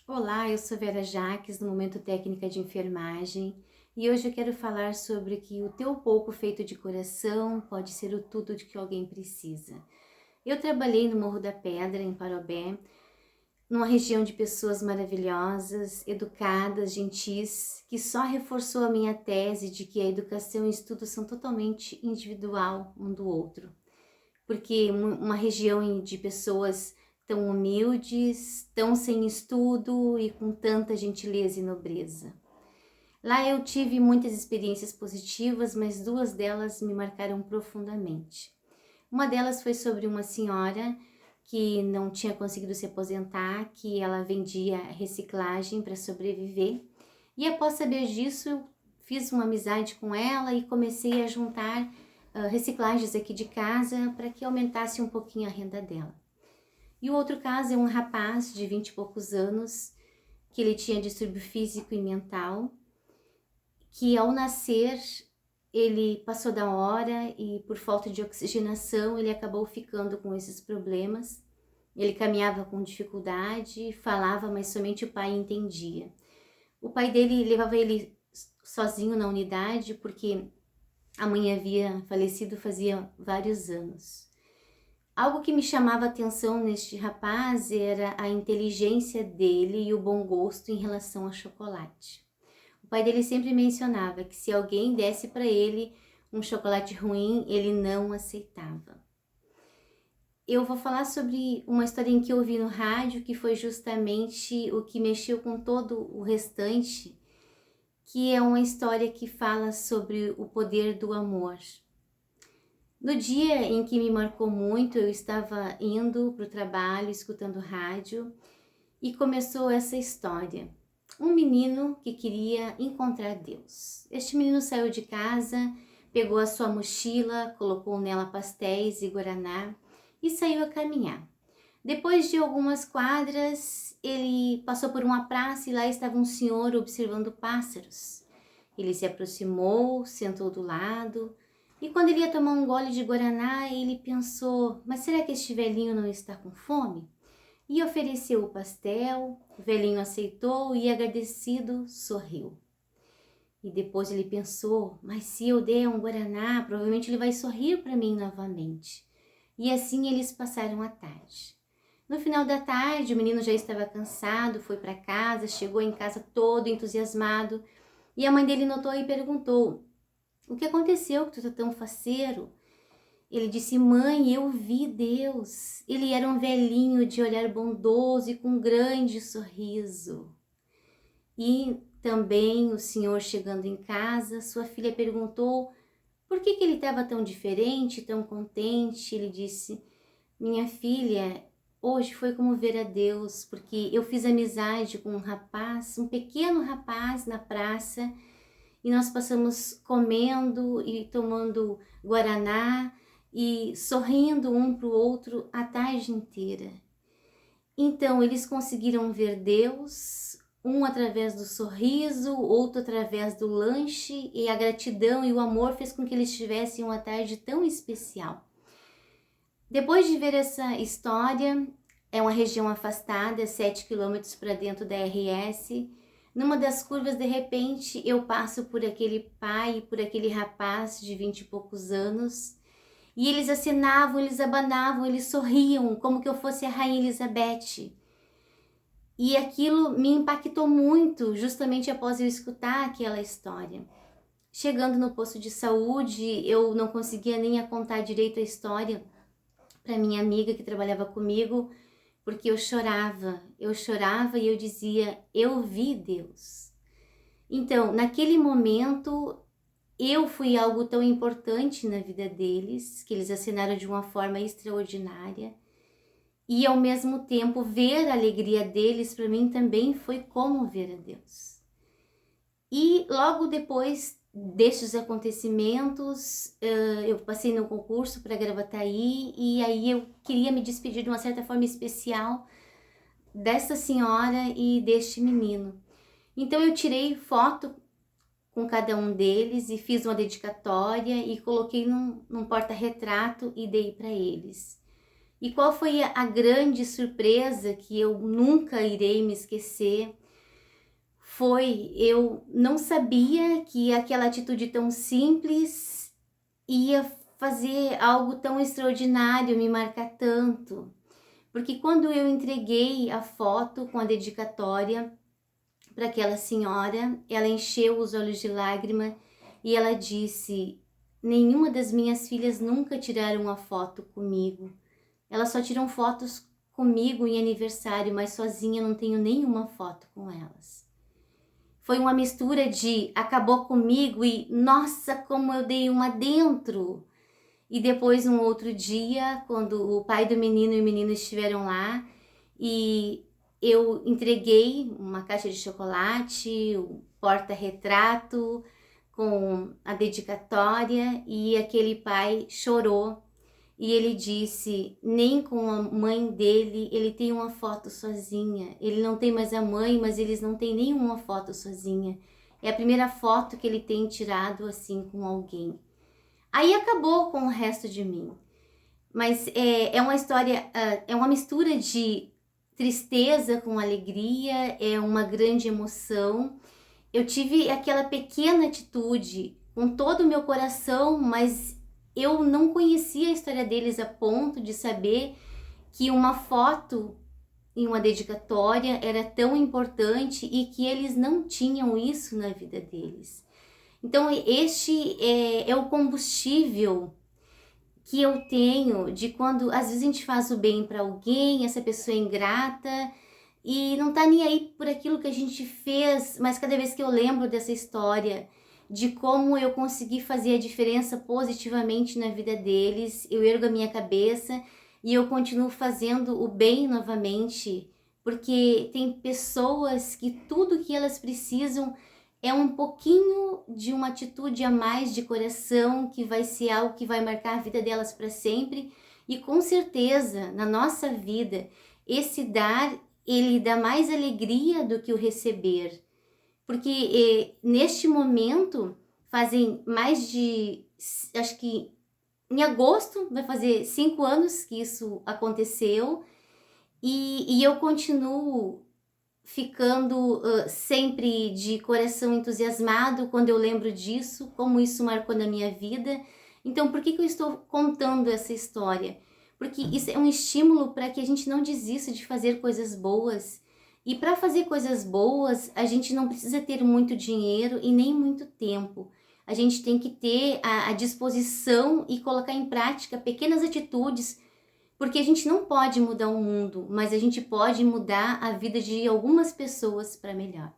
Olá, eu sou Vera Jaques, do Momento Técnica de Enfermagem, e hoje eu quero falar sobre que o teu pouco feito de coração pode ser o tudo de que alguém precisa. Eu trabalhei no Morro da Pedra, em Parobé, numa região de pessoas maravilhosas, educadas, gentis, que só reforçou a minha tese de que a educação e o estudo são totalmente individual um do outro. Porque uma região de pessoas tão humildes, tão sem estudo e com tanta gentileza e nobreza. Lá eu tive muitas experiências positivas, mas duas delas me marcaram profundamente. Uma delas foi sobre uma senhora que não tinha conseguido se aposentar, que ela vendia reciclagem para sobreviver. E após saber disso, eu fiz uma amizade com ela e comecei a juntar reciclagens aqui de casa para que aumentasse um pouquinho a renda dela. E o outro caso é um rapaz de 20 e poucos anos, que ele tinha distúrbio físico e mental, que ao nascer ele passou da hora e por falta de oxigenação ele acabou ficando com esses problemas. Ele caminhava com dificuldade, falava, mas somente o pai entendia. O pai dele levava ele sozinho na unidade porque a mãe havia falecido fazia vários anos. Algo que me chamava a atenção neste rapaz era a inteligência dele e o bom gosto em relação ao chocolate. O pai dele sempre mencionava que se alguém desse para ele um chocolate ruim, ele não aceitava. Eu vou falar sobre uma historinha que eu ouvi no rádio, que foi justamente o que mexeu com todo o restante, que é uma história que fala sobre o poder do amor. No dia em que me marcou muito, eu estava indo para o trabalho, escutando rádio, e começou essa história. Um menino que queria encontrar Deus. Este menino saiu de casa, pegou a sua mochila, colocou nela pastéis e guaraná e saiu a caminhar. Depois de algumas quadras, ele passou por uma praça e lá estava um senhor observando pássaros. Ele se aproximou, sentou do lado e quando ele ia tomar um gole de guaraná, ele pensou: mas será que este velhinho não está com fome? E ofereceu o pastel, o velhinho aceitou e agradecido sorriu. E depois ele pensou: mas se eu der um guaraná, provavelmente ele vai sorrir para mim novamente. E assim eles passaram a tarde. No final da tarde, o menino já estava cansado, foi para casa, chegou em casa todo entusiasmado. E a mãe dele notou e perguntou: o que aconteceu que tu está tão faceiro? Ele disse: mãe, eu vi Deus. Ele era um velhinho de olhar bondoso e com um grande sorriso. E também o senhor chegando em casa, sua filha perguntou por que ele estava tão diferente, tão contente. Ele disse: minha filha, hoje foi como ver a Deus, porque eu fiz amizade com um rapaz, um pequeno rapaz na praça, e nós passamos comendo e tomando guaraná e sorrindo um para o outro a tarde inteira. Então eles conseguiram ver Deus, um através do sorriso, outro através do lanche, e a gratidão e o amor fez com que eles tivessem uma tarde tão especial. Depois de ver essa história, é uma região afastada, 7 quilômetros para dentro da RS. Numa das curvas, de repente, eu passo por aquele pai, por aquele rapaz de 20 e poucos anos, e eles acenavam, eles abanavam, eles sorriam, como que eu fosse a Rainha Elizabeth. E aquilo me impactou muito, justamente após eu escutar aquela história. Chegando no posto de saúde, eu não conseguia nem contar direito a história para minha amiga que trabalhava comigo, porque eu chorava e eu dizia: eu vi Deus. Então, naquele momento, eu fui algo tão importante na vida deles, que eles assinaram de uma forma extraordinária, e ao mesmo tempo ver a alegria deles para mim também foi como ver a Deus. E logo depois destes acontecimentos, eu passei no concurso para Gravataí e aí eu queria me despedir de uma certa forma especial dessa senhora e deste menino. Então eu tirei foto com cada um deles e fiz uma dedicatória e coloquei num porta-retrato e dei para eles. E qual foi a grande surpresa que eu nunca irei me esquecer? Eu não sabia que aquela atitude tão simples ia fazer algo tão extraordinário, me marcar tanto. Porque quando eu entreguei a foto com a dedicatória para aquela senhora, ela encheu os olhos de lágrima e ela disse: nenhuma das minhas filhas nunca tiraram uma foto comigo. Elas só tiram fotos comigo em aniversário, mas sozinha não tenho nenhuma foto com elas. Foi uma mistura de acabou comigo e nossa, como eu dei uma dentro. E depois, um outro dia, quando o pai do menino e o menino estiveram lá, e eu entreguei uma caixa de chocolate, um porta-retrato com a dedicatória, e aquele pai chorou. E ele disse, nem com a mãe dele ele tem uma foto sozinha. Ele não tem mais a mãe, mas eles não têm nenhuma foto sozinha. É a primeira foto que ele tem tirado assim com alguém. Aí acabou com o resto de mim. Mas é uma história, é uma mistura de tristeza com alegria, é uma grande emoção. Eu tive aquela pequena atitude com todo o meu coração, mas eu não conhecia a história deles a ponto de saber que uma foto e uma dedicatória era tão importante e que eles não tinham isso na vida deles. Então, este é o combustível que eu tenho de quando às vezes a gente faz o bem para alguém, essa pessoa é ingrata e não tá nem aí por aquilo que a gente fez, mas cada vez que eu lembro dessa história, de como eu consegui fazer a diferença positivamente na vida deles, eu ergo a minha cabeça e eu continuo fazendo o bem novamente, porque tem pessoas que tudo que elas precisam é um pouquinho de uma atitude a mais de coração, que vai ser algo que vai marcar a vida delas para sempre. E com certeza, na nossa vida, esse dar, ele dá mais alegria do que o receber. Porque neste momento, fazem mais de, acho que em agosto, vai fazer 5 anos que isso aconteceu. E eu continuo ficando sempre de coração entusiasmado quando eu lembro disso, como isso marcou na minha vida. Então, por que eu estou contando essa história? Porque isso é um estímulo para que a gente não desista de fazer coisas boas. E para fazer coisas boas, a gente não precisa ter muito dinheiro e nem muito tempo. A gente tem que ter a disposição e colocar em prática pequenas atitudes, porque a gente não pode mudar o mundo, mas a gente pode mudar a vida de algumas pessoas para melhor.